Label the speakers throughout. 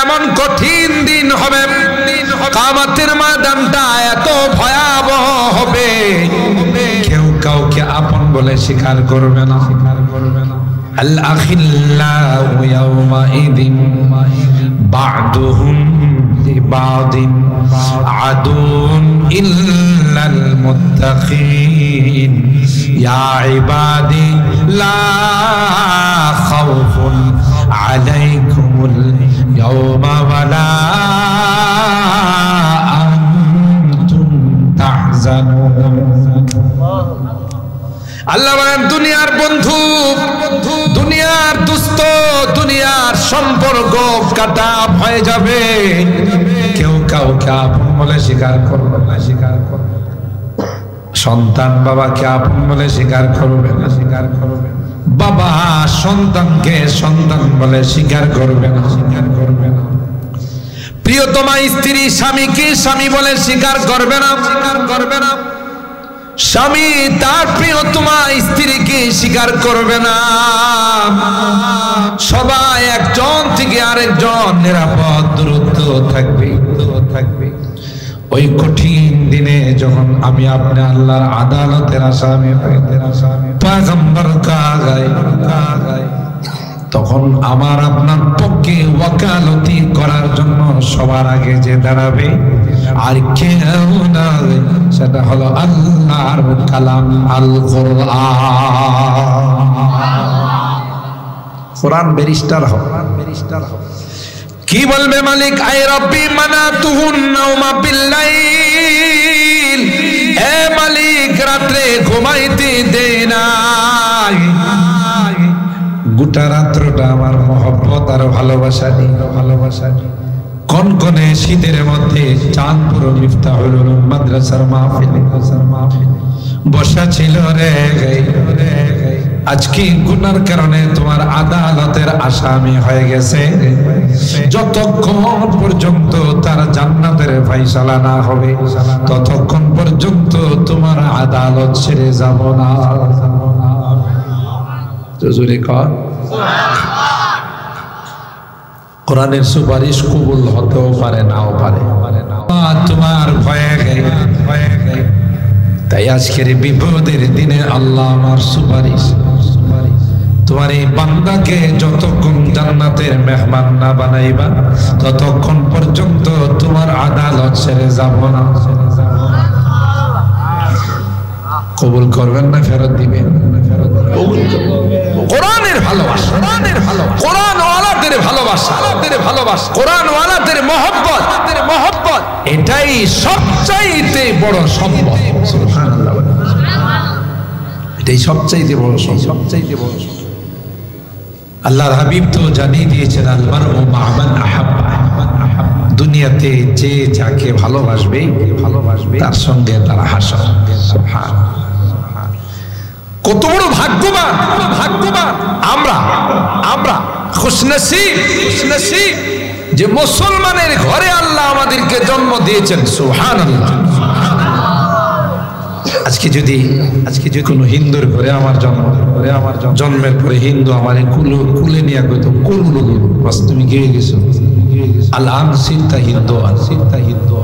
Speaker 1: এমন কঠিন দিন হবে, কিয়ামতের ময়দানটা এত ভয়াবহ হবে, কেউ কাউকে আপন বলে স্বীকার করবে না। আল আখিল্লাউ ইয়াওমাইদিন বা'দুহুম লিবা'দিন আদুন ইল্লাল মুত্তাকিন ইয়া ইবাদি লা খাউফুন আলাইকুমুল ইয়াওমা ওয়ালা আনতুম তাহজানুন। আল্লাহ বলেন দুনিয়ার বন্ধু, দুনিয়ার দোস্ত, দুনিয়ার সম্পর্ক কাটা হয়ে যাবে, কেউ কাউকে আপন বলে স্বীকার করবে না, স্বীকার করবে। সন্তান বাবাকে আপন বলে স্বীকার করবে না, স্বীকার করবে। বাবা সন্তানকে সন্তান বলে স্বীকার করবে না, স্বীকার করবে না। প্রিয়তমা স্ত্রী স্বামীকে স্বামী বলে স্বীকার করবে না, স্বীকার করবে না। স্বামী তার প্রিয়তমা স্ত্রীকে স্বীকার করবে না। সবাই একজন থেকে আরেকজন নিরাপদ দূরত্ব থাকবে, থাকবে। ওই কঠিন দিনে যখন আমি আপনি আল্লাহর আদালতের আসামি, পয়গম্বর কাগায় তখন আমার আপনার পক্ষে ওয়াকালতি করার জন্য সবার আগে যে দাঁড়াবে আর কেউ না, সেটা হলো আল্লাহর কালাম আল কোরআন। ব্যারিস্টার হবে, ব্যারিস্টার হবে। কি বলবে মালিক? আয় রব্বি মানাতুহুন নাওমা বিল্লাইল, হে মালিক রাতে ঘুমাইতে দেই নাই, গোটা রাত্রটা আমার মহব্বত আর ভালোবাসা নিয়ে, ভালোবাসা নিয়ে কনকনে শীতের মধ্যে চাঁদপুর মিফতাহুল উলুম মাদ্রাসার মাহফিলে বসা ছিল রে। আজকে গুনার কারণে তোমার আদালতের আসামি হয়ে গেছে। যতক্ষণ পর্যন্ত তার জান্নাতের ফায়সালা না হবে ততক্ষণ পর্যন্ত তোমার আদালত ছেড়ে যাব না। জোরে কর। কোরআনের সুপারিশ কবুল হতেও পারে, নাও পারে। তোমার ভয়ে গে, তাই আজকের বিপদের দিনে আল্লাহ আমার সুপারিশ, তোমার এই বান্দাকে যতক্ষণ জান্নাতের মেহমান না বানাইবা ততক্ষণ পর্যন্ত তোমার আদালত ছেড়ে যাব না। কবুল করবেন না ফেরত দিবেন? কোরআনের ভালোবাসা, কোরআনের ভালোবাসা, কোরআন ওয়ালাদের ভালোবাসা, ভালোবাসা, কোরআন ওয়ালাদের মহব্বত, মহব্বত, এটাই সবচাইতে বড় সম্পদ। সুবহানাল্লাহ, এটাই সবচাইতে বড় সম্পদ, সবচাইতে বড় সম্পদ। আল্লাহর হাবিব তো জানিয়ে দিয়েছেন আল মারউ মা মান আহাব্বা, দুনিয়াতে যে যাকে ভালোবাসবে, ভালোবাসবে তার সঙ্গে তার হাসর। সুবহানাল্লাহ, কত বড় ভাগ্যবান, ভাগ্যবান আমরা, আমরা খুশনসিব, খুশনসিব যে মুসলমানের ঘরে আল্লাহ আমাদেরকে জন্ম দিয়েছেন। সুবহানাল্লাহ। আজকে যদি কোনো হিন্দুর ঘরে আমার জন্ম, জন্মের পরে হিন্দু আমার কুলে নিয়ে কইতো কুলু বাস তুমি গিয়ে গেছো, আল্লাহ সিদ্ধা হিন্দু, সিদ্ধা হিন্দু,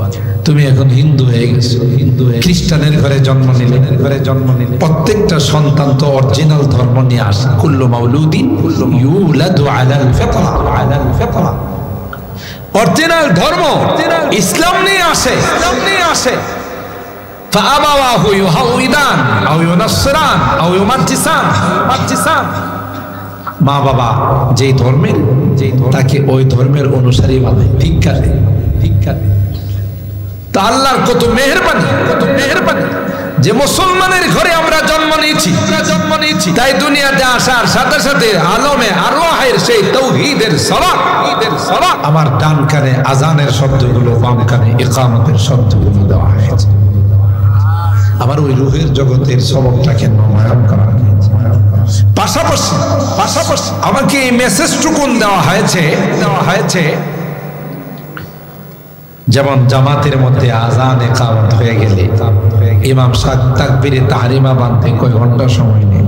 Speaker 1: তুমি এখন হিন্দু হয়ে গেছো, হিন্দু হয়ে। খ্রিস্টানের ঘরে জন্ম নিলে, ঘরে জন্ম নিলে প্রত্যেকটা সন্তান তো অরিজিনাল ধর্ম নিয়ে আসে। কুল্লু মাউলুদিন ইউলাদু আলাল ফিতরা, আলাল ফিতরা, অরিজিনাল ধর্ম ইসলাম নিয়ে আসে, ইসলাম নিয়ে আসে। ফাআবাওয়াহু ইউহাউইদান আও ইউনাসরান আও ইউমাজ্জিসান, মাজ্জিসান। মা বাবা যেই ধর্মের, তাকে ওই ধর্মের অনুসারী বানায়, ভিক্ষা দেয়, ভিক্ষা দেয়। তা আল্লাহর কত মেহেরবানি, কত মেহেরবানি যে মুসলমানের ঘরে আমরা জন্ম নিয়েছি, জন্ম নিয়েছি। তাই দুনিয়াতে আসার সাথে সাথে আলমে আরওয়াহের সেই তাওহীদের সালাত, ঈদের সালাত আমার ডান কানে আজানের শব্দগুলো, বাম কানে ইকামতের শব্দগুলো দেওয়া হয়েছে। আবার ওই রূহের জগতের সবকটাকে নবায়ন করা হয়েছে। পাশাপাশি পাশাপাশি আমাকে এই মেসেজটুকুন দেওয়া হয়েছে যেমন জামাতের মধ্যে আজান ইকামত হয়ে গেলে ইমাম সাহেব তাকবীরে তাহরিমা বাঁধতে কয় ঘন্টা সময় নেই,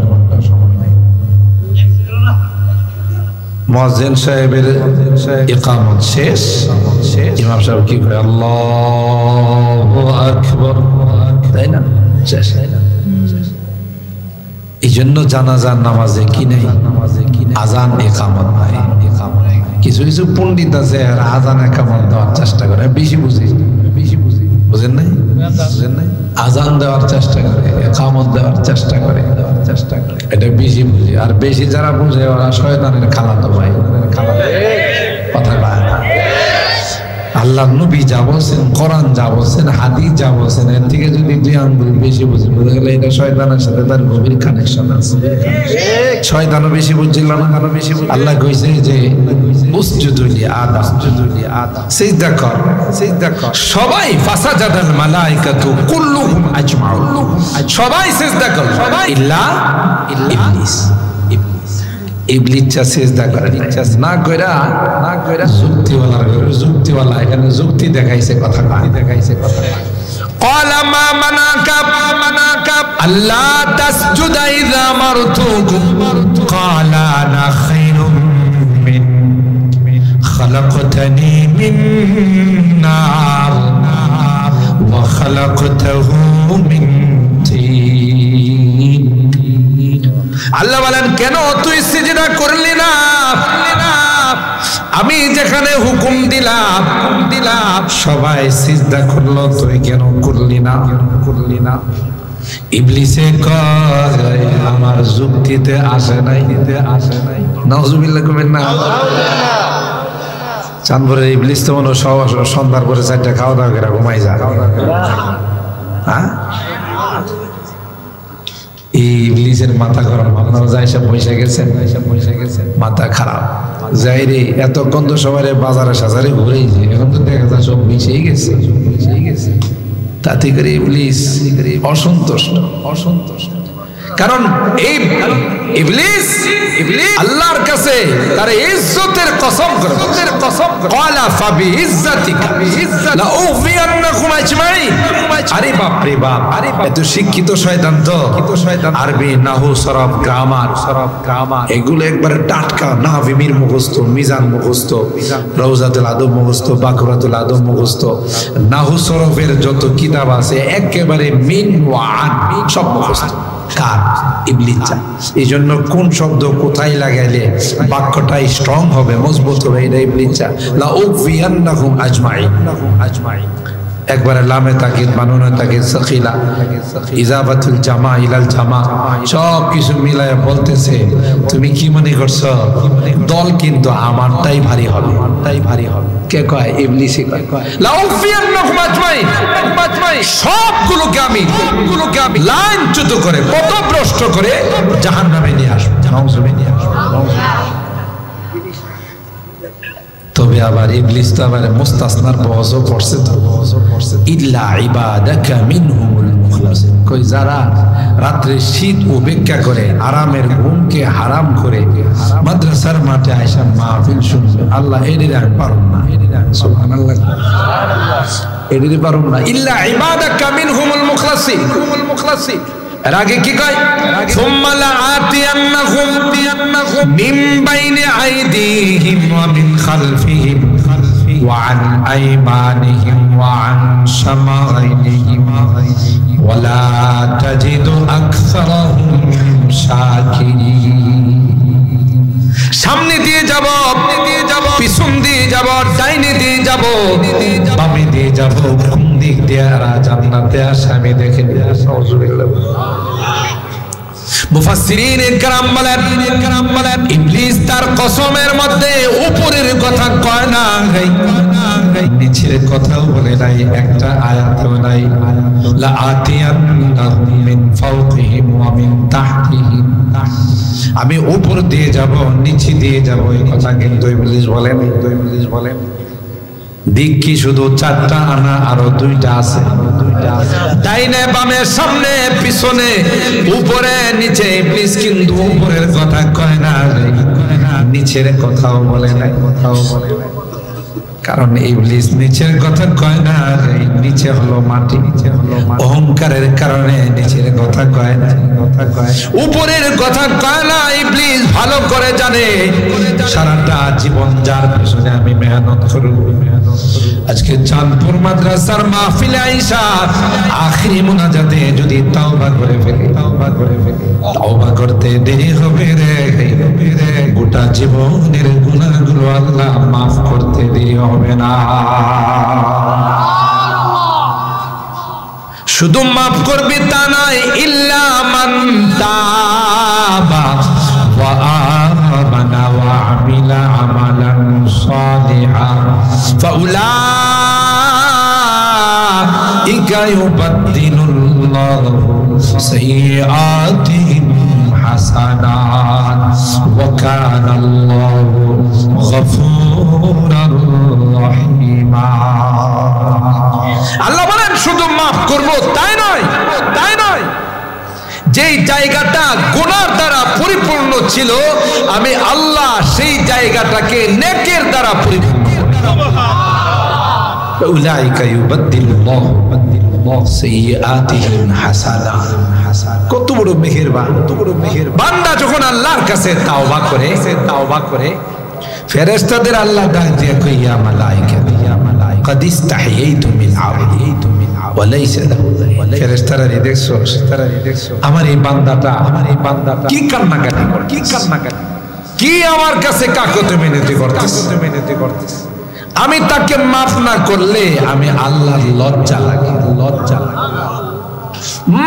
Speaker 1: মুয়াজ্জিন সাহেবের ইকামত শেষ, ইমাম সাহেব কি করে আল্লাহু আকবার, তাই না? শেষ। এই জন্য জানাজার নামাজে কি নেই, আজান ইকামত নাই। কিছু কিছু পণ্ডিত আছে আজান ইকামত দেওয়ার চেষ্টা করে, বেশি বুঝে, বুঝেন নাই? আজান দেওয়ার চেষ্টা করে, ইকামত দেওয়ার চেষ্টা করে, এটা বেশি বুঝে। আর বেশি যারা বুঝে ওরা শয়তানের খালাতো ভাই, কথা বলে না। আল্লাহ নবী যা বলছেন, কোরআন যা বলছেন, হাদিস যা বলছেন, এর থেকে যদি দুই আঙ্গুল বেশি বুঝে গেলে এটা শয়তানের সাথে তার গভীর কানেকশন আছে। শয়তানও বেশি বুঝছিল না। আল্লাহ কইছে যে উসজুদু লিআদম, সিজদা কর। সবাই ফাসাজাদাল মালাইকাতু কুল্লুহুম আজমাউন, সবাই সিজদা করল ইল্লা ইবলিস। ইবলিস সিজদা করে না কইরা যুক্তিওয়ালা এখানে যুক্তি দেখাইছে, কথা দেখাইছে। قال ما منعك ألا تسجد إذا أمرتكم قال أنا خير من خلقتني من نار وخلقته من طين। আল্লাহ বলেন কেন তুই সিজদা করলি না? আমি যেখানে হুকুম দিলাম সবাই সিজদা করলো, তুই কেন করলি না? ইবলিসে কয় আমার যুক্তিতে আসে নাই। নাউজুবিল্লাহ কমেন না। চাঁদপুরে ইবলিস তো মনে সন্ধ্যার পরে 4টা খাওয়া দাওয়া করে ঘুমাই যায়। হ্যাঁ, ইবলিসের মাথা গরম। আপনারা যাই সব পয়সা গেছেন, মাথা খারাপ যাই রে, এতক্ষণ তো সবাই বাজারে সাজারে ঘুরেই যে, এখন তো দেখা যায় সব মিশেই গেছে। তাতে করে ইবলিস অসন্তুষ্ট। কারণ এই ইবলিস আল্লাহর কাছে তার ইজ্জতের কসম করে, ক্বালা ফাবি ইজ্জাতিকা লা উগফিয়ান্নাকুম আজমাইন। আরে বাপ রে বাপ, এত শিক্ষিত শয়তান তো, আরবি নাহু সরফ গ্রামার এগুলো একবারে টাটকা। নাহবিমির মুখস্থ, মিজান মুখস্থ, রওজাতুল আদব মুখস্থ, বাকরাতুল আদব মুখস্থ, নাহু সরফের যত কিতাব আছে একেবারে মিন ওয়া আন সব মুখস্থ। কার? ইবলিস। এই জন্য কোন শব্দ কোথায় লাগাইলে বাক্যটা স্ট্রং হবে, মজবুত হবে, এটা ইবলিস। লা উগফিয়ান্নাকুম আজমাইন। একবারে লামে তাকিদ, বানুনে তাকিদ, সাকিলা, ইজাবাতুল জামা ইলাল জামা, সব কিছু মিলায় বলতেছে তুমি কি মনে করছো দল কিন্তু আমারটাই ভারী হবে। কে কয়? ইবলিসই কয়। লা উগফিয়ান্নাকুম আজমাইন, সবগুলোকে আমি লাইনচ্যুত করে, পথভ্রষ্ট করে জাহান্নামে নিয়ে আসবো। তবে আবার ইবলিস তো আবার মুস্তাসনার বহজও পড়ছে তো, ইল্লা ইবাদাকা মিনহুমুল মুখলাসিন। কই যারা রাত্রে শীত উপেক্ষা করে, আরামের ঘুমকে হারাম করে মাদ্রাসার মাঠে আয়সা মাহফিল শুনবে, আল্লাহ এদের আমি পারুম না। সুবহানাল্লাহ, এদের পারুম না। ইল্লা ইবাদাকা মিনহুমুল মুখলাসিন। এর আগে কি কয়? সুম্মা লাআতিয়ান্নাহুম মিন বাইনি আইদিহিম ওয়া মিন খালফিহিম ওয়া আন আইমানিহিম ওয়া আন শামাইলিহিম ওয়া লা তাজিদু আকসারাহুম শাকিরিন। সামনে দিয়ে যাব, পিছন দিয়ে যাব, ডাইনে দিয়ে যাব, বামে দিয়ে যাব, কোন দিক দিয়ে জান্নাতে আসে আমি দেখে। মুফাসসিরিন ইকরাম বলেন ইবলিস তার কসমের মধ্যে উপরের কথা কয় না, নিচের কথাও বলে নাই, একটা আয়াতও নাই। লা আতিয়ান্নাহুম মিন ফাওকিহিম ওয়া মিন তাহতিহিম, আমি উপর দিয়ে যাব, নিচে দিয়ে যাব, এই কথা কিন্তু ইবলিস বলেন। দিক কি শুধু 4টা আনা, আরো 2টা আছে। ডাইনে বামে, সামনে পিছনে, উপরে নিচে। ইবলিস কিন্তু উপরের কথা কয় না, নিচের কথাও বলে নাই। কারণ ইবলিস নিচের কথা কয় না, নিচে হলো মাটি, অহংকারের কারণে নিচের কথা কয় না, উপরের কথা কয় না। ইবলিস ভালো করে জানে সারাটা জীবন যার পেছনে আমি মেহনত করব। আজকে চাঁদপুর মাদ্রাসার মাহফিলে আইসা আখিরি মুনাজাতে যদি তাওবা করে ফেলি, তাওবা করতে দেরি হবে রে, গোটা জীবনের গুনাহগুলো আল্লাহ মাফ করতে দেরি হবে না। শুধু মাফ করবে তা নয়, ইল্লা মান তাবা ওয়া আমানা ওয়া আমিলা আমালান সালিহান ফাউলাইকা ইউবাদদিলুল্লাহু সাইয়্যাতিহিম হাসানাত ওয়া কানাল্লাহু গফুরার রহিমা। আল্লাহ বলেন শুধু মাফ করব তাই নয়, যেই জায়গাটা গুনার দ্বারা পরিপূর্ণ ছিল আমি আল্লাহ সেই জায়গাটাকে নেকের দ্বারা পরিপূর্ণ করি। উলাইকা ইউবাদদিলুল্লাহু সাইয়্যাতিহিম হাসানাত। কত বড় মেহেরবান, বান্দা যখন আল্লাহর কাছে তাওবা করে ফেরেশতাদের আল্লাহ ডাক দিয়ে কই ইয়া মালায়েকা قد استحييت من عبدي وليس له ذلك। ফেরেশতারা দেখছো আমার এই বান্দাটা কি কান্নাকাটি করে, কি আমার কাছে কাকুতি মিনতি করতেছে। আমি তাকে মাফ না করলে আমি আল্লাহর লজ্জা লাগে।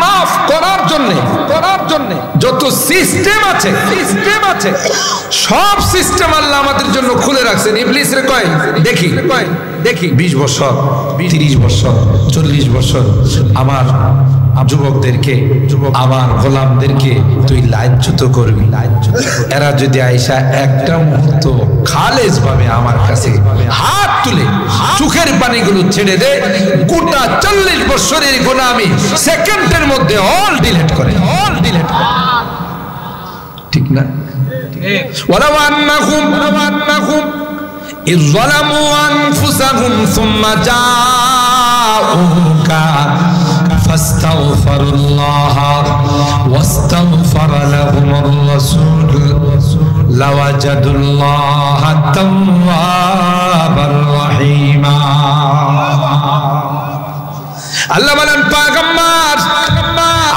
Speaker 1: মাফ করার জন্য যত সিস্টেম আছে সব সিস্টেম আল্লাহ আমাদের জন্য খুলে রাখছেন। ইবলিস রে কয় দেখি 20 বছর 30 বছর 40 বছর আমার যুবকদেরকে, আমার গোলামদেরকে তুই লাজ্জিত করবি। এরা যদি আইসা একটা মুহূর্ত খালেজ ভাবে আমার কাছে হাত তুলে চোখের পানিগুলো ছেড়ে দে, গোটা 40 বছরের গুনাহ আমি সেকেন্ডের মধ্যে অল ডিলিট করে। ঠিক না? ওয়ালাউ আন্নাহুম إذ ظلموا أنفسهم ثم جاءوك فاستغفروا الله واستغفر لهم الرسول لوجدوا الله توابا رحيما। আল্লাহ বলেন পয়গম্বর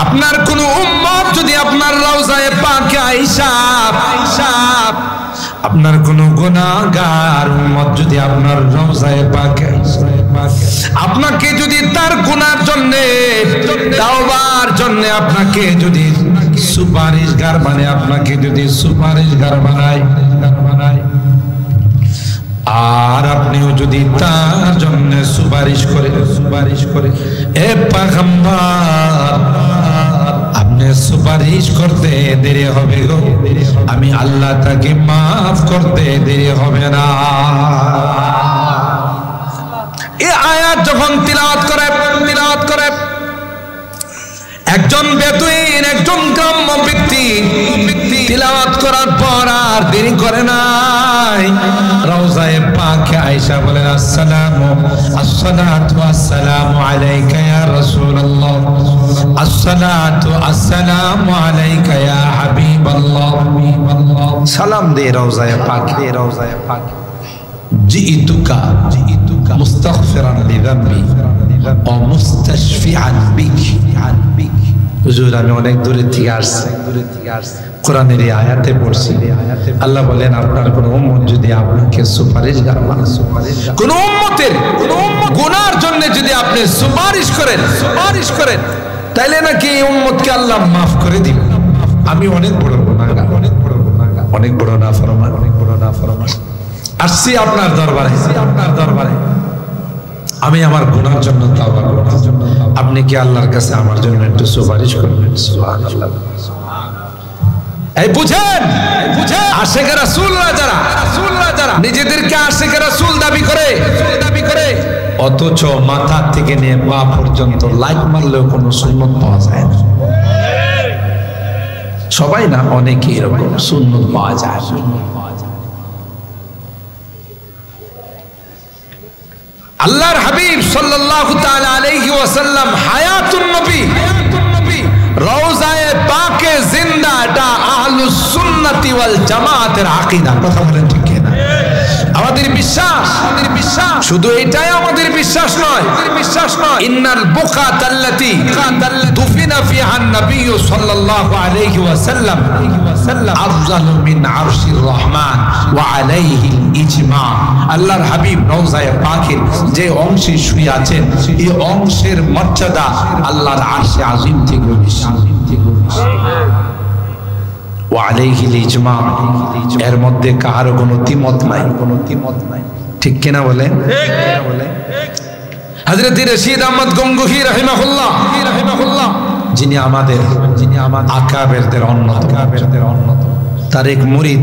Speaker 1: আপনার কোন উম্মত যদি আপনার রওজায়ে পাকে আয়েশা আপনার কোন গুনাহগার উম্মত যদি আপনার রওজায়ে পাকে আপনাকে যদি তার গুনার জন্য তাওবার জন্য আপনাকে যদি সুপারিশগার বানায় আর আপনিও যদি তার জন্য সুপারিশ করে এ পয়গম্বর আপনি সুপারিশ করতে দেরি হবে গো, আমি আল্লাহ তাকে মাফ করতে দেরি হবে না। এই আয়াত যখন তিলাওয়াত করে একজন বেদুইন, একজন গ্রাম্য ব্যক্তি তিলাওয়াত করার পর আর দেরি করে নাই, রওজায়ে পাকে আয়েশা বলেন আসসালাতু আসসালামু আলাইকা ইয়া রাসূলুল্লাহ, আসসালাতু আসসালামু আলাইকা ইয়া হাবিবাল্লাহ। সালাম দে রওজায়ে পাকে জিইতুকা মুস্তাগফিরান লিযামবি ও মুস্তাশফিআন বিক। হুজুর আমি অনেক দূরে থেকে আসছি, কোরআনের এই আয়াতে পড়ছি, আল্লাহ বলেন আপনার কোন উম্মত যদি আপনাকে সুপারিশগার বানায়, কোন উম্মতের গুনার জন্য যদি আপনি সুপারিশ করেন তাইলে নাকি এই উম্মতকে আল্লাহ মাফ করে দিবেন। আমি অনেক বড় গুনাহগার, অনেক বড় নাফরমান আসছি আপনার দরবারে, আমি আমার গুনার জন্য তাওবা করছি, আপনি কি আল্লাহর কাছে আমার জন্য একটু সুপারিশ করবেন? সুবহানাল্লাহ। এই বুঝেন আশিকে রাসূলরা যারা নিজেদেরকে আশিকে রাসূল দাবি করে অথচ মাথা থেকে নিয়ে পা পর্যন্ত লাইক মারলেও কোনো সুন্নত পাওয়া যায় না। সবাই না, অনেকে এরকম সুন্নত পাওয়া যায়। আল্লাহর হাবিব সাল্লাল্লাহু তাআলা আলাইহি ওয়াসাল্লাম হায়াতুন নবী, রওজায়ে পাকে জিন্দা, এটা আহলুস সুন্নাতি ওয়াল জামাতের আকীদা। কথা বলেন ঠিক কিনা? আমাদের বিশ্বাস, শুধু এটাই আমাদের বিশ্বাস নয়, ইন্নাল বুকাতাল্লাতি দুফিনা ফিহা নবী সাল্লাল্লাহু আলাইহি ওয়াসাল্লাম আফজালু মিন আরশির রহমান ওয়া আলাইহিল ইজমা। আল্লাহর হাবিব রওজায়ে পাকের যে অংশে শুয়ে আছেন, এই অংশের মর্যাদা আল্লাহর আরশে আজিম থেকে বেশি। এর মধ্যে কাহারও কোনো দ্বিমত নাই, ঠিক কিনা বলেন? হযরত রশিদ আহমদ গঙ্গুহি রাহিমাহুল্লাহ, যিনি আমাদের আকাবেরদের অন্যতম, তার এক মুরিদ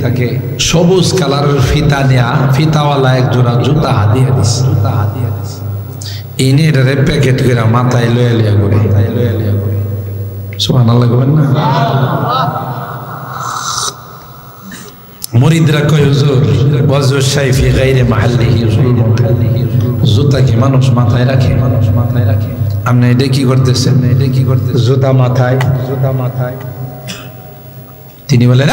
Speaker 1: থাকে সবুজ কালারের ফিতা নেয়া, ফিতাওয়ালা এক জোড়া জুতা হাদিয়া দিছে। ইনি এটারে প্যাকেট করে মাথায় লয়ে লিয়া করে, সুবহানাল্লাহ বলেন না? মুরিদরা কয় হুজুর ওয়াজু শাইফি গায়রে মাহাল্লিহি, জুতা কি মানুষ মাথায় রাখে? আপনি এটা কি করতেছেন? জুতা মাথায়। তিনি বলেন,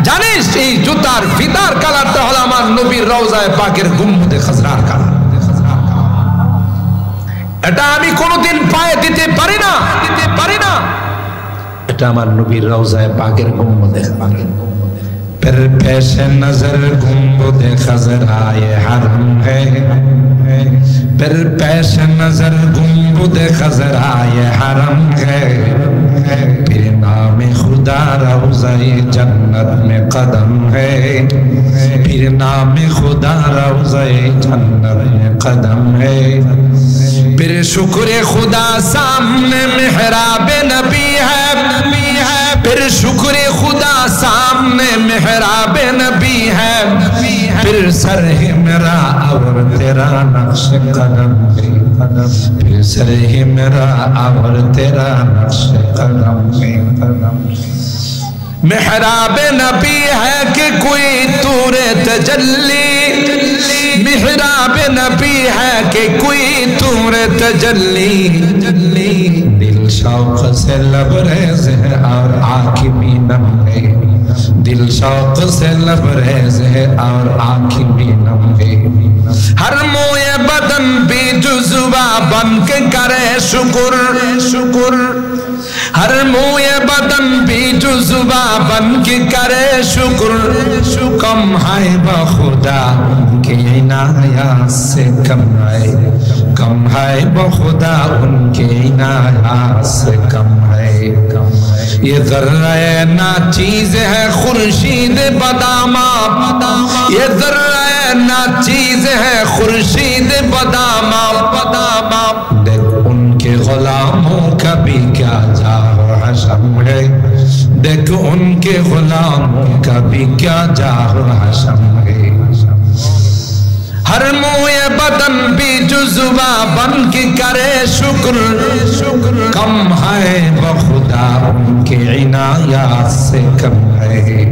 Speaker 1: জানিস এই জুতার ফিতার কালারটা হলো আমার নবীর রওজায়ে পাকের গুম্বদে খাজরার কালার। এটা আমি কোনোদিন পায়ে দিতে পারি না। এটা আমার নবীর রওজায়ে পাকের গুম্বদে খাজরার। پر پیش نظر گنبد خضراء حرم ہے، پر پیش نظر گنبد خضراء حرم ہے، پھر نام خدا روضہ جنت میں قدم ہے، پھر نام خدا روضہ جنت میں قدم ہے، پھر شکر خدا سامنے محراب نبی ہے، پھر شکر خدا سامنے محراب نبی ہے، پھر سر ہے میرا اور تیرا نقش قدم ہے، پھر سر ہے میرا اور تیرا نقش قدم ہے۔ محراب نبی ہے کہ کوئی طور تجلی، محراب نبی ہے کہ کوئی طور تجلی، دل شوق سے لبریز ہے اور آنکھ بھی نم ہے، دل شوق سے لبریز ہے اور آنکھ بھی نم ہے، ہر موئے بدن بھی جزوا بن کے کرے شکر، ہر موئے بدن بھی جزوا بن کے کرے شکر، کم ہے بخدا کہ عنایات سے کم ہے بخدا ان کے عنایات سے کم ہے، یہ ذرہ نا چیز ہے خورشید بدامہ، یہ ذرہ نا چیز ہے خورشید بدامہ، دیکھ ان کے غلاموں کا بھی کیا جاہ و حشم ہے، دیکھ ان کے غلاموں کا بھی کیا جاہ و حشم ہے، ہر موئے بدن بھی جزوا بن کے کرے شکر، کم ہے بخدا ان کے عنایات سے کم ہے،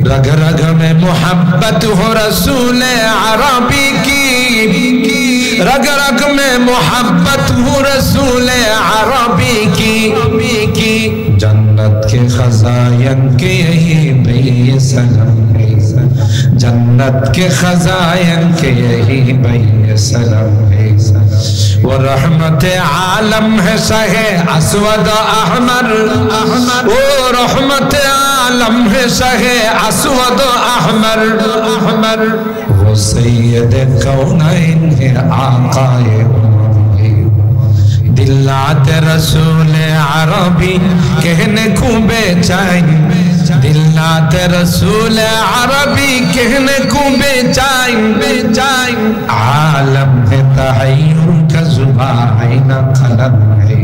Speaker 1: رگ رگ میں محبت ہو رسول عربی کی، رگ رگ میں محبت ہو رسول عربی کی، جنت کے خزائن کے یہی بے سلام ہے، جنت کے خزائن کے یہی بے سلام ہے، وہ رحمت عالم ہے شہ اسود احمر، وہ رحمت عالم ہے شہ اسود احمر، وہ سید کونین ہے آقائے دلات رسول عربی کہنے کو بے چین، دلات رسول عربی کہنے کو بے چین، عالم ہے تحیر کا زبان قلم ہے،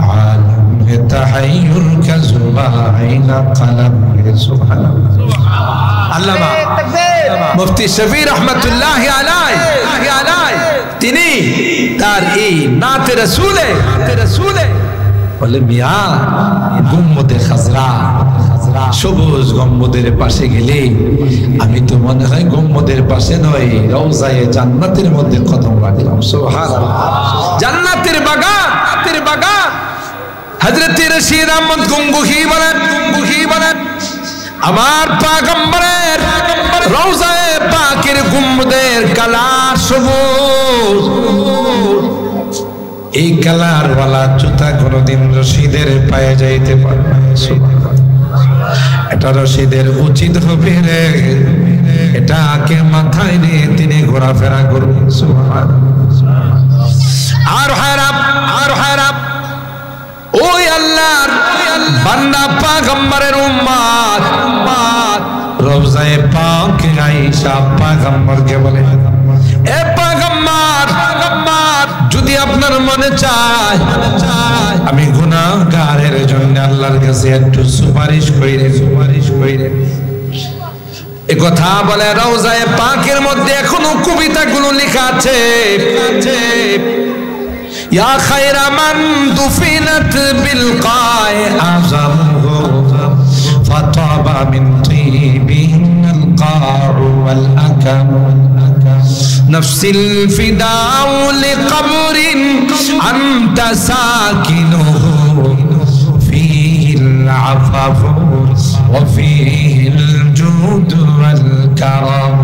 Speaker 1: عالم ہے تحیر کا زبان قلم ہے، سبحان اللہ۔ علامہ মুফতি শফি রহমাতুল্লাহ আলাইহি তিনি তার এই নাতে রাসূলে বলে মিয়া গুম্বদে খাজরা সবুজ গম্বুদের পাশে গেলে আমি তো মনে হয় গম্বুদের পাশে নয় রওজায়ে জান্নাতের মধ্যে কদম রাখলাম। সুবহানাল্লাহ। জান্নাতের বাগান, বাগান। হযরত রশিদ আহমদ গঙ্গুহি বলেন আমার পয়গম্বরের রওজায়ে পাকের গুম্বদের কালার সবুজ। এই কালার ওয়ালা জুতা কোনদিন রশিদের পায়ে যাইতে পারবে না। এটা রশিদের উচিত হবে রে, এটাকে মাথায় নিয়ে তিনি ঘোরাফেরা করবেন। আর হায়রাম ওই আল্লাহর বান্দা পয়গম্বরের উম্মত রওজায়ে পাকে আয়েশা পয়গম্বরকে বলে, এ পয়গম্বর, যদি আপনার মনে চায় আমি গুনাহগারের জন্য আল্লাহর কাছে একটু সুপারিশ কইরে। এ কথা বলে রওজায়ে পাকের মধ্যে এখনো কবিতাগুলো লেখা আছে। ইয়া খায়রা মান দুফিনাত বিল কায় আযামহু ফাতাবা মিন তিবিহিল কাউ ওয়াল আকাম নাফসিল ফিদাউ লিকবরিন আনতা সাকিনুহু ফীহিল আফাফু ওয়া ফীহিল জুদ ওয়াল কারাম।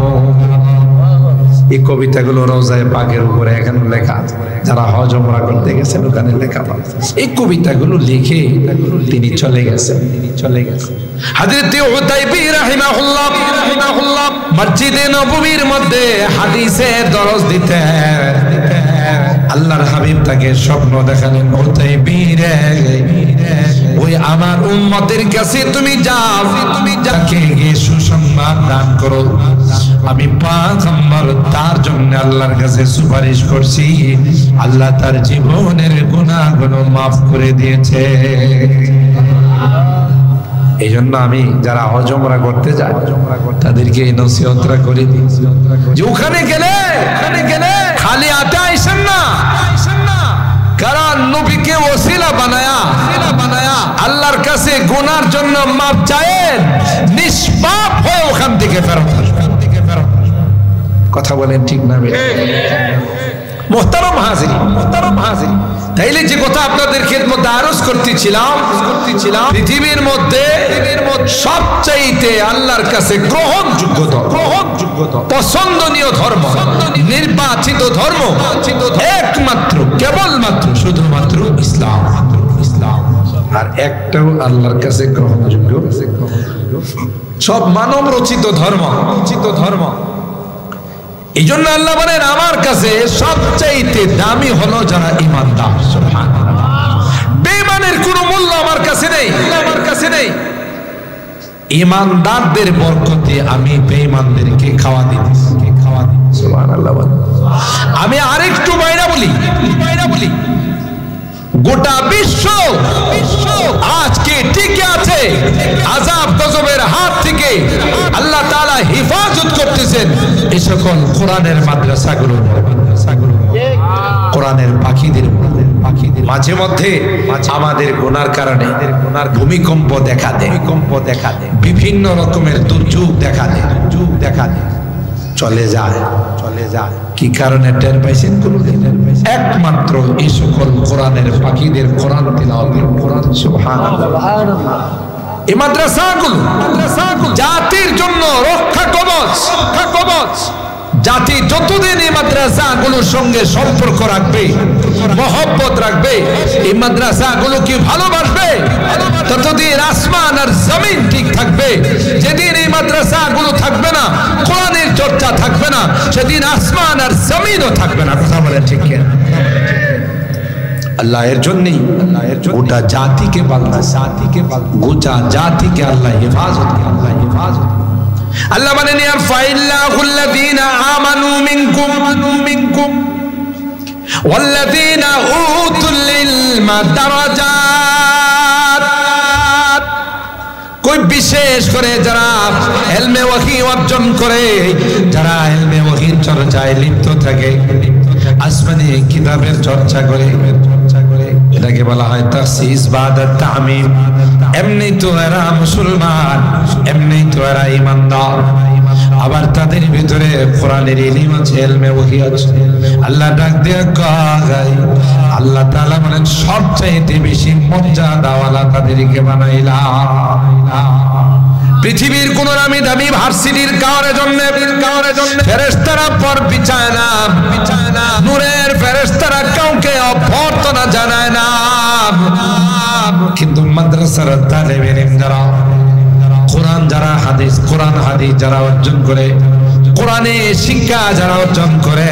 Speaker 1: এই কবিতাগুলো রওজায়ে পাকের উপরে এখানে লেখা আছে। যারা হজ ওমরা করতে গেছেন ওখানে লেখা পাবেন। এই কবিতাগুলো লিখে তিনি চলে গেছেন। হযরত উতাইবী রাহিমাহুল্লাহ মসজিদে নববীর মধ্যে হাদিসের দরস দিতেন। আল্লাহর হাবিব তাকে স্বপ্ন দেখালেন, উতাইবী রে, ওই আমার উম্মতের কাছে তুমি যাও, যাকে গিয়ে সুসংবাদ দান করো আমি পয়গম্বর তার জন্য আল্লাহর কাছে সুপারিশ করছি, আল্লাহ তার জীবনের গুনাহগুলো মাফ করে দিয়েছে। এই জন্য আমি যারা হজ ওমরা করতে যায় তাদেরকে এই নসিহতটা করে দিই যে ওখানে গেলে খালি হাতে আইসেন না, কারণ নবীকে ওসিলা বানায়া আল্লাহর কাছে গুনার জন্য মাফ চায়েন, নিষ্পাপ হয়ে ওখান থেকে ফেরত আসবেন। কথা বলেন ঠিক না? মোহতারম হাজিরি, তাইলে যে কথা আপনাদের খেদমতে আরজ করতেছিলাম, পৃথিবীর মধ্যে সবচাইতে আল্লাহর কাছে গ্রহণযোগ্য পছন্দনীয় ধর্ম, নির্বাচিত ধর্ম একমাত্র কেবলমাত্র শুধুমাত্র ইসলাম। আর একটাও আল্লাহর কাছে গ্রহণযোগ্য সব মানব রচিত ধর্ম। এই জন্য আল্লাহ বলেন আমার কাছে সবচাইতে দামি হলো যারা ঈমানদার। সুবহানাল্লাহ। বেঈমানের কোনো মূল্য আমার কাছে নেই। ঈমানদারদের বরকতে আমি বেঈমানদেরকে খাওয়া দিতেছি। সুবহানাল্লাহ। আমি আরেকটু বাইরে বলি, গোটা বিশ্ব আজকে টিকে আছে আযাব গজবের হাত থেকে। আল্লাহ তাআলা হেফাজত করতেছেন এই সকল কোরআনের মাদ্রাসাগুলো, কোরআনের পাখিদের। মাঝে মধ্যে আমাদের গুনার কারণে ভূমিকম্প দেখা দেয়, বিভিন্ন রকমের দুর্যোগ দেখা দেয়, চলে যায়। কি কারণে টের পাইছেন? একমাত্র এই সকল কোরআনের পাখিদের কোরআন তিলাওয়াতের কোরআন। সুবহানাল্লাহ। এই মাদ্রাসাগুলো জাতির জন্য রক্ষা কবচ। জাতি যতদিন এই মাদ্রাসাগুলোর সঙ্গে সম্পর্ক রাখবে, মহব্বত রাখবে, এই মাদ্রাসাগুলোকে ভালোবাসবে, ততদিন আসমান আর জমিন ঠিক থাকবে। যেদিন এই মাদ্রাসাগুলো থাকবে না, কোরআনের চর্চা থাকবে না, সেদিন আসমান আর জমিনও থাকবে না। কথা বলেন ঠিক কিনা? আল্লাহ এর জন্যই গোটা জাতিকে গোটা জাতিকে আল্লাহ হেফাজত। আল্লাহ বলেন ইয়ারফাইল্লাহুল্লাযীনা আমানু মিনকুম ওয়াল্লাযীনা উতুল ইলমা দারাজাত। কোই বিশেষ করে যারা ইলমে ওয়াহী অর্জন করে, যারা ইলমে ওয়াহীর চর্চায় লিপ্ত থাকে, আসমানি কিতাবের চর্চা করে, এটাকে বলা হয় তাসিস বাদাত তামিম। এমনি তো এরা মুসলমান, এমনি তো এরা ঈমানদার, আবার তাদের ভিতরে কোরআনের ইলম আছে, ইলমে ওহী আছে। আল্লাহ ডাক দিয়ে কয়, আল্লাহ তাআলা বলেন সবচাইতে বেশি মর্যাদাওয়ালা তাদেরকে বানাইলাম। পৃথিবীর কোন নামি দামি ভার্সিটির কাউরে জন্য ফেরেশতারা পর বিছায় না, নূরের ফেরেশতারা কাউকে অভ্যর্থনা জানায় না। কিন্তু মাদ্রাসার তালেবে ইলম যারা, কোরআন যারা হাদিস, কোরআন হাদিস যারা অর্জন করে, কোরআনে শিক্ষা যারা অর্জন করে,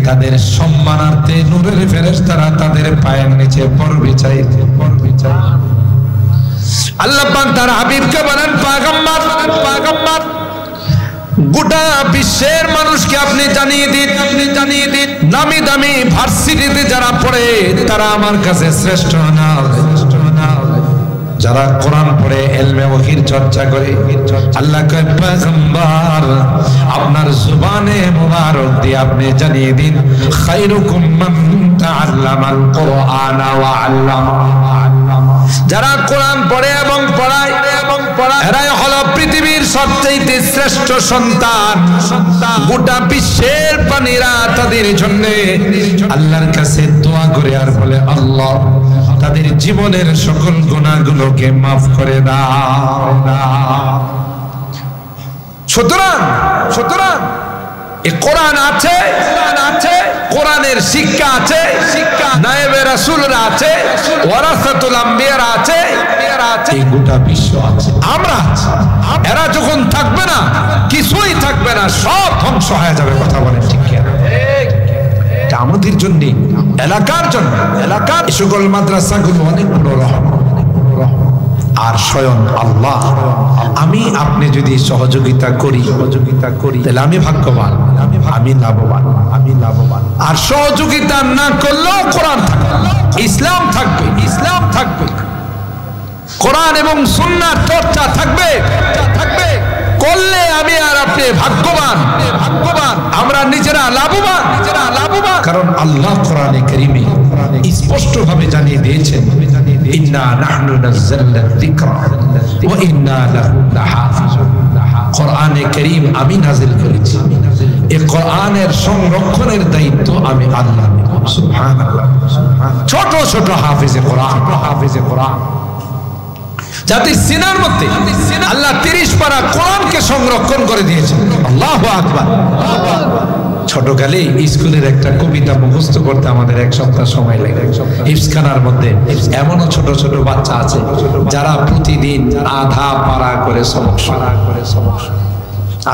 Speaker 1: তাদের সম্মানার্থে নূরের ফেরেশতারা তাদের পায়ের নিচে পর বিছায়। আল্লাহ পাক তার হাবিবকে বলেন পয়গম্বর, গোটা বিশ্বের মানুষকে আপনি জানিয়ে দিন, নামি দামি ভার্সিটিতে যারা পড়ে তারা আমার কাছে শ্রেষ্ঠ না। যারা কোরআন পড়ে ইলমে ওহীর চর্চা করে, আল্লাহ কয় পয়গম্বর আপনার জবানে মুবারক দিয়ে আপনি জানিয়ে দিন, খায়রুকুম মান তাআল্লামাল কুরআনা ওয়া আল্লামা। যারা কোরআন পড়ে এবং পড়ায় এরাই হলো পৃথিবীর সবচেয়ে শ্রেষ্ঠ সন্তান। গোটা বিশ্বের প্রাণীরা তাদের জন্য আল্লাহর কাছে দোয়া করে আর বলে, আল্লাহ তাদের জীবনের সকল গুনাহগুলোকে মাফ করে দাও। সুতরাং এই কোরআন আছে, কোরআনের শিক্ষা আছে, নায়েবে রাসূলরা আছে, ওয়ারাসাতুল আম্বিয়ারা আছে, এই গোটা বিশ্ব আছে, আমরা আছি। এরা যখন থাকবে না, কিছুই থাকবে না, সব ধ্বংস হয়ে যাবে। কথা বলেন ঠিক কি? এটা আমাদের জন্য, এলাকার জন্য, এলাকার সকল মাদ্রাসাগুলো অনেক বড় রহমত। আর স্বয়ং আল্লাহ, আমি আপনি যদি সহযোগিতা করি তাহলে আমি ভাগ্যবান, আমি লাভবান। আর সহযোগিতা না করলেও কোরআন থাকবে, ইসলাম থাকবে, কোরআন এবং সুন্নাহর চর্চা থাকবে। করলে আমি আর আপনি ভাগ্যবান, আমরা নিজেরা লাভবান। কারণ আল্লাহ কোরআনে কারীমে স্পষ্ট ভাবে জানিয়ে দিয়েছেন, ইন্না নাহনু নাযালনা যিকরা ওয়া ইন্না লাহু লাহাফিজুন। কোরআনে কারীম আমি নাযিল করেছি, এই কোরআনের সংরক্ষণের দায়িত্ব আমি আল্লাহ নেব। সুবহানাল্লাহ। ছোট ছোট হাফেজে কোরআন যাদের সিনার মধ্যে আল্লাহ 30 পারা কোরআনকে সংরক্ষণ করে দিয়েছেন। আল্লাহু আকবার। ছোটকালে স্কুলের একটা কবিতা মুখস্থ করতে আমাদের এক সপ্তাহ সময় লাগে। হিফজখানার মধ্যে এমনও ছোট ছোট বাচ্চা আছে যারা প্রতিদিন আধা পারা করে সবক শোনা।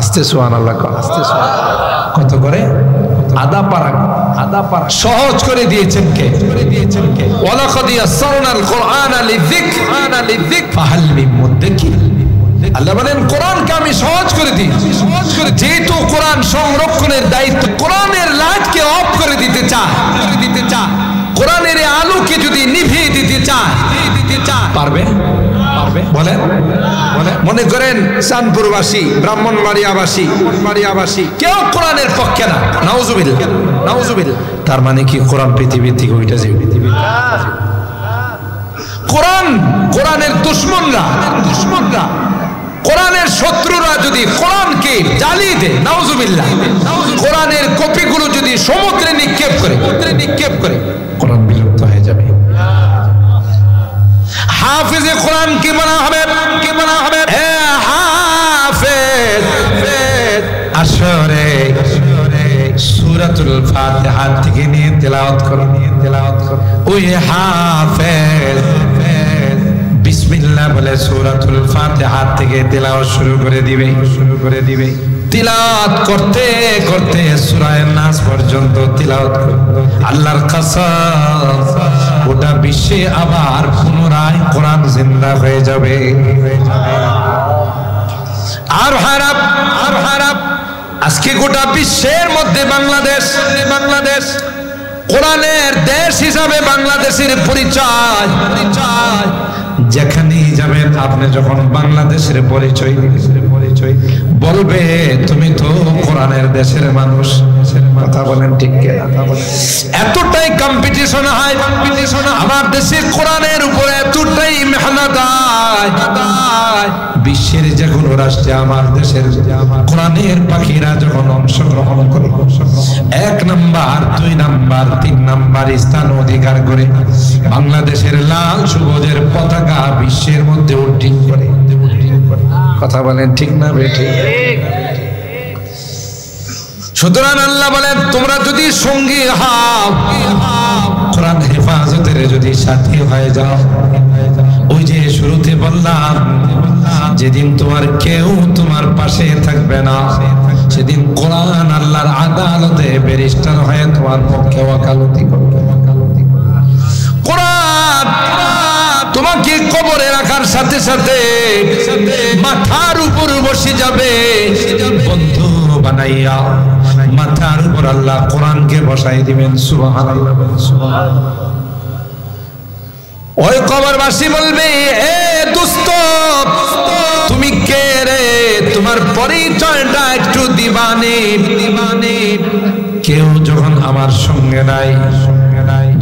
Speaker 1: আস্তে সুবহানাল্লাহ, কত করে? আধা পারা সহজ করে দিয়েছেন কে? ওয়ালাকাদ ইয়াসসারনাল কুরআনা লিযিকর ফাহাল মিন মুদ্দাকির। আল্লাহ বলেন কোরআনকে আমি সহজ করে দিয়েছি। যেহেতু কোরআন সংরক্ষণের দায়িত্ব, কোরআনের লাইটকে অফ করে দিতে চায়, কোরআনের আলোকে যদি নিভিয়ে দিতে চায়, পারবে? বলেন। মনে করেন চাঁদপুরবাসী, ব্রাহ্মণবাড়িয়াবাসী কেউ কোরআনের পক্ষে না, নাউজুবিল্লাহ। তার মানে কি কোরআন পৃথিবীর থেকে ওইটা যে কোরআনের দুশমনরা, কোরআনের শত্রুরা যদি কোরআনকে জ্বালিয়ে দেয়, নাউজুবিল্লাহ, কোরআনের কপিগুলো যদি সমুদ্রে নিক্ষেপ করে, কোরআন বিলুপ্ত হয়ে যাবে। হাফেজে কোরআন কি বানা হবে? হাফেজ আসরে সূরাতুল ফাতিহা থেকে নিয়ে তেলাওয়াত করো। ওই হাফেজ বিসমিল্লাহ বলে সূরাতুল ফাতিহা থেকে তেলাওয়াত শুরু করে দিবে। তিলাওয়াত করতে করতে সূরা নাস পর্যন্ত তিলাওয়াত করবে। আল্লাহর কসম, গোটা বিশ্বে আবার পুনরায় কোরআন জিন্দা হয়ে যাবে। আর হারাপ আজকে গোটা বিশ্বের মধ্যে বাংলাদেশ কোরআনের দেশ হিসাবে বাংলাদেশের পরিচয়। যেখানেই যাবেন আপনি যখন বাংলাদেশের পরিচয় বলবে, তুমি তো কোরআনের দেশের মানুষ। কথা বলেন ঠিক কিনা? এতটাই কম্পিটিশন হয়, আমার দেশে কোরআনের উপরে এতটাই মেহনত হয়, বিশ্বের যে কোনো রাষ্ট্রে আমার দেশের কোরআনের পাখিরা যখন অংশগ্রহণ করে 1 নাম্বার 2 নাম্বার 3 নাম্বার স্থান অধিকার করে বাংলাদেশের লাল সবুজের পতাকা বিশ্বের মধ্যে উড্ডীন করে। কথা বলেন ঠিক না বেঠিক? সুতরাং আল্লাহ বলেন তোমরা যদি সঙ্গী হও, কোরআন হেফাজতের যদি সাথী হয়ে যাও, ওই যে শুরুতে বললাম যেদিন তোমার কেউ তোমার পাশে থাকবে না সেদিন কোরআন আল্লাহর আদালতে ব্যারিস্টার হয়ে তোমার পক্ষে ওকালতি করবে। কোরআন তোমাকে কবরে রাখার সাথে সাথে মাথার উপর বসে যাবে বন্ধু বানাইয়া, মাথার উপর আল্লাহ কোরআনকে বসাই দিবেন। সুবহানাল্লাহ, সুবহানাল্লাহ। ওই কবরবাসী বলবে, এ দোস্ত তুমি কে রে, তোমার পরিচয়টা একটু দিবানি। কেউ যখন আমার সঙ্গে নাই,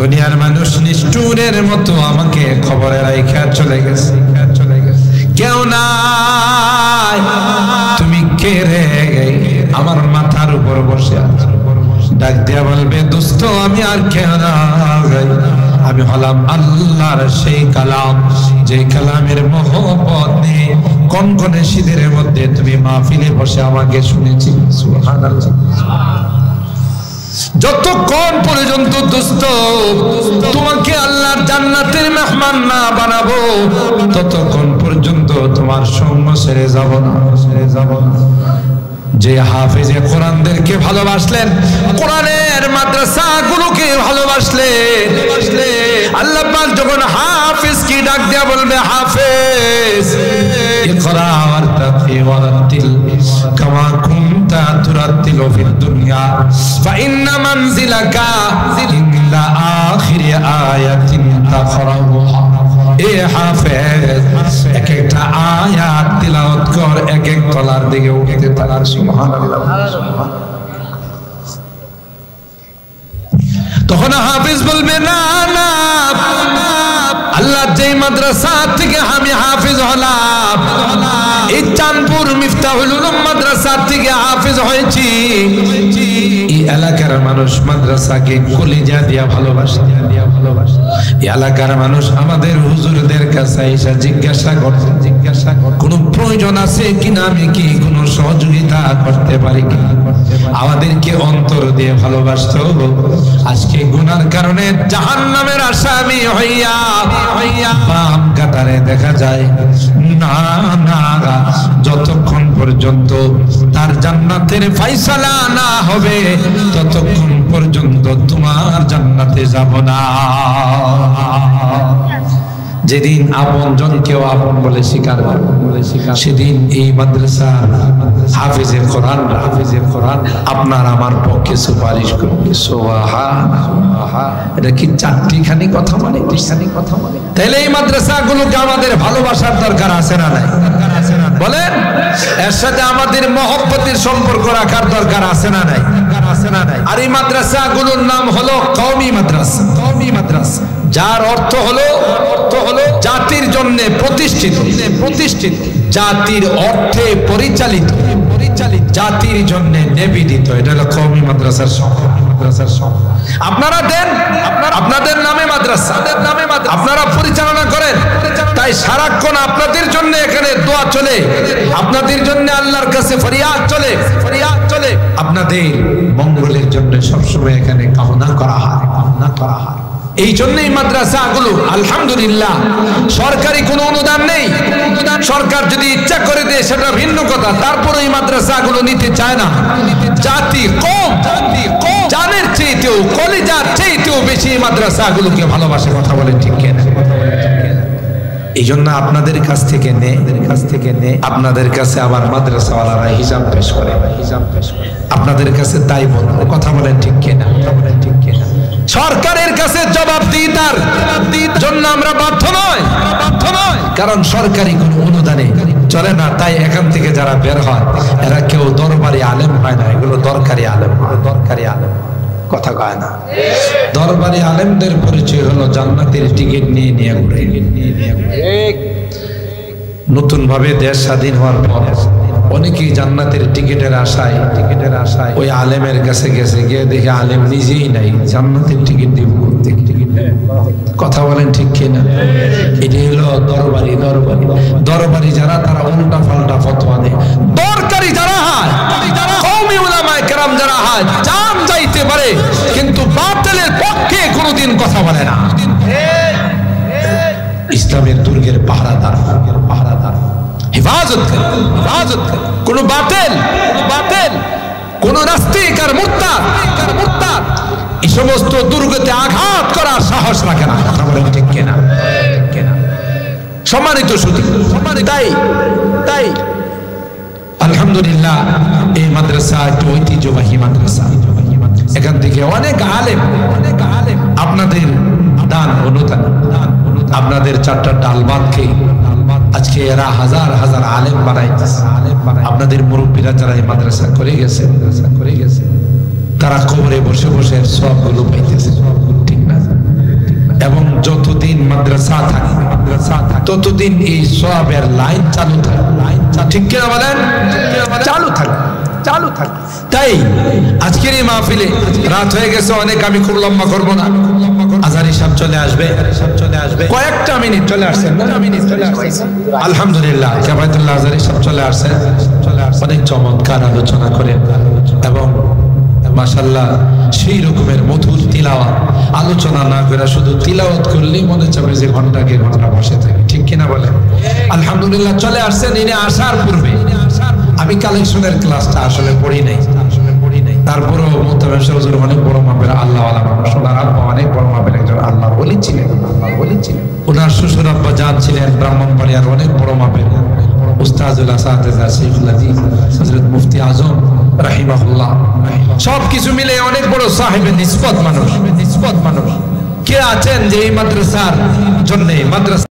Speaker 1: দুনিয়ার মানুষ নিষ্ঠুরের মতো আমাকে খবরে রাইখা চলে গেছে, কেউ নাই, তুমি কে রে আমার মাথার উপর বসে আছো। ডাক দিয়া বলবে, দোস্ত আমি আর কে না, আমি হলাম আল্লাহর সেই কালাম, যে কালামের মোহব্বত নিয়ে কনকনে শীতের মধ্যে তুমি মাহফিলে বসে আমাকে শুনেছি। সুবহানাল্লাহ। যতক্ষণ পর্যন্ত দোস্ত তোমাকে আল্লাহর জান্নাতের মেহমান না বানাবো ততক্ষণ পর্যন্ত তোমার সঙ্গ ছেড়ে যাব না, ছেড়ে যাব না। যে হাফেজে কোরআনদেরকে ভালোবাসলেন, কোরআনের মাদ্রাসাগুলোকে ভালোবাসলেন, আল্লাহ পাক যখন হাফেজ কি ডাক দেয়া বলবে, হাফেজ ইকরা ওয়ারতাকি ওয়ারাতিল কামা কুনতা তুরাতিলু ফিদ দুনিয়া ফাইন্না মানজিলাকা ইনদা আখিরি আয়াতিন তাকরাউহা। এ হাফেজ এক একটা আয়াত তিলাওয়াত কর, এক এক তলার দিকে উঠতে থাকার। সুবহানাল্লাহ। তখন হাফেজ বলবে, না না, আল্লাহ যেই মাদ্রাসা থেকে আমি হাফেজ হলাম, এই চাঁদপুর মিফতাহুল উলুম মাদ্রাসা থেকে হাফেজ হয়েছি, এই এলাকার মানুষ মাদ্রাসাকে কলিজা দিয়া ভালোবাসে, এই এলাকার মানুষ আমাদের হুজুরদের কাছে এসে জিজ্ঞাসা করছে, কোনো প্রয়োজন আছে কিনা, আমি কি কোনো সহযোগিতা করতে পারি কিনা, আমাদেরকে অন্তর দিয়ে ভালোবাসতে হবে। আজকে গুনার কারণে জাহান্নামের আসামি হইয়া বাম কাতারে দেখা যায় না, না, যতক্ষণ পর্যন্ত তার জান্নাতের ফায়সালা না হবে ততক্ষণ পর্যন্ত তোমার জান্নাতে যাব না। যেদিন আপন জনকেও আপন বলে স্বীকার করবে সেদিন এই মাদ্রাসা হাফেজের কোরআন আপনার আমার পক্ষে সুপারিশ করবে। সুবহানাল্লাহ। এটা কি চারটিখানি কথা মানে? তাহলে এই মাদ্রাসাগুলোকে আমাদের ভালোবাসার দরকার আছে না নাই? বলেন, এর সাথে আমাদের মহব্বতের সম্পর্ক রাখার দরকার আছে না নাই? আর এই মাদ্রাসাগুলোর নাম হলো কওমি মাদ্রাসা, যার অর্থ হলো জাতির জন্য প্রতিষ্ঠিত, জাতির অর্থে পরিচালিত, জাতির জন্য নিবেদিত। এটা হলো কওমি মাদ্রাসার সংখ্যা। আপনারা দেন, আপনাদের নামে মাদ্রাসা, আপনারা পরিচালনা করেন, তাই সারাক্ষণ আপনাদের জন্য এখানে দোয়া চলে, আপনাদের জন্য আল্লাহর কাছে ফরিয়াদ চলে, আপনাদের মঙ্গলের জন্য সবসময় এখানে কামনা করা হয়। এই জন্যই মাদ্রাসাগুলো আলহামদুলিল্লাহ সরকারি কোনো অনুদান নেই, সরকার যদি ইচ্ছা করে দেয় সেটা ভিন্ন কথা, তারপরে এই মাদ্রাসাগুলো নিতে চায় না। জাতি কম জানের চাইতেও, কলিজার চাইতেও বেশি এই মাদ্রাসাগুলোকে ভালোবাসে। কথা বলে ঠিক কিনা? এই জন্য আপনাদের কাছ থেকে আপনাদের কাছে আবার মাদ্রাসাওয়ালারা হিসাব পেশ করে, আপনাদের কাছে তাই বলবো। কথা বলেন ঠিক কিনা? সরকারের কাছে জবাবদিহিতার জন্য আমরা বাধ্য নয়, কারণ সরকারি কোনো অনুদানে চলে না। তাই এখান থেকে যারা বের হয় এরা কেউ দরবারি আলেম হয় না, এগুলো দরকারি আলেম। দরবারি আলেম, কথা কয় না। দরবারি আলেমদের পরিচয় হলো জান্নাতের টিকিট নিয়ে নিয়ে ঘুরে। নতুন ভাবে দেশ স্বাধীন হওয়ার পর অনেকেই জান্নাতের টিকিটের আশায় ওই আলেমের কাছে গেছে, গিয়ে দেখে আলেম নিজেই নাই, জান্নাতের টিকিট দিব করতে। কথা বলেন ঠিক কিনা? এটি হলো দরবারি যারা, তারা উল্টা পাল্টা ফতোয়া দেয়। দরকারি যারা হয়, কওমি উলামায়ে কেরাম যারা হয়, জান যাইতে পারে কিন্তু বাতিলের পক্ষে কোনোদিন কথা বলে না। ইসলামের দুর্গের পাহারাদার, হেফাজত করে। কোন বাতিল, কোন নাস্তিক আর মুরতাদ এই সমস্ত দুর্গতে আঘাত করার সাহস রাখে না। কথা বলেন ঠিক কিনা? সম্মানিত সুধী, তাই আলহামদুলিল্লাহ এই মাদ্রাসা একটি ঐতিহ্যবাহী মাদ্রাসা। এখান থেকে অনেক আলেম আপনাদের দান অনুদান, আপনাদের চারটা ডাল ভাত খেয়ে আজকে এরা হাজার হাজার আলেম বানাইতেছে। আপনাদের মুরব্বীরা যারা এই মাদ্রাসা করে গেছে তারা কবরে বসে বসে সবগুলো পাইতেছে, ঠিক না? এবং যতদিন মাদ্রাসা থাকে ততদিন এই সবের লাইন চালু থাকে, ঠিক কিনা বলেন? চালু থাকে। তাই আজকের এই মাহফিলে রাত হয়ে গেছে অনেক, আমি খুব লম্বা করবো না। আজহারী সাহেব চলে আসবে, কয়েকটা মিনিট চলে আসছেন না? আলহামদুলিল্লাহ জামায়াতুল্লাহ আজহারী সাহেব চলে আসছেন, অনেক চমৎকার আলোচনা করেন এবং মাশাআল্লাহ সেই রকমের মধুর তিলাওয়াত। আলোচনা না করে শুধু তিলাওয়াত করলেই মনে চাবে যে ঘন্টাকে ঘন্টা বসে থাকে, ঠিক কিনা বলেন? আলহামদুলিল্লাহ চলে আসছেন। ইনি আসার পূর্বে আমি কালেকশনের ক্লাসটা আসলে পড়ি নাই, তারপরেও মুহতারাম হুজুর অনেক বড় মাপের আল্লাহওয়ালা মানুষ, ওনার আব্বা অনেক বড় মাপের একজন আল্লাহর ওলি ছিলেন। ওনার শ্বশুর আব্বা জান ছিলেন ব্রাহ্মণবাড়িয়ার অনেক বড় মাপের উস্তাজুল আসাতিজা শাইখুল হাদিস হযরত মুফতি আজম রাহিমাহুল্লাহ। সবকিছু মিলে অনেক বড় সাহেবে নিসবত মানুষ। কে আছেন যে এই মাদ্রাসার জন্য মাদ্রাসা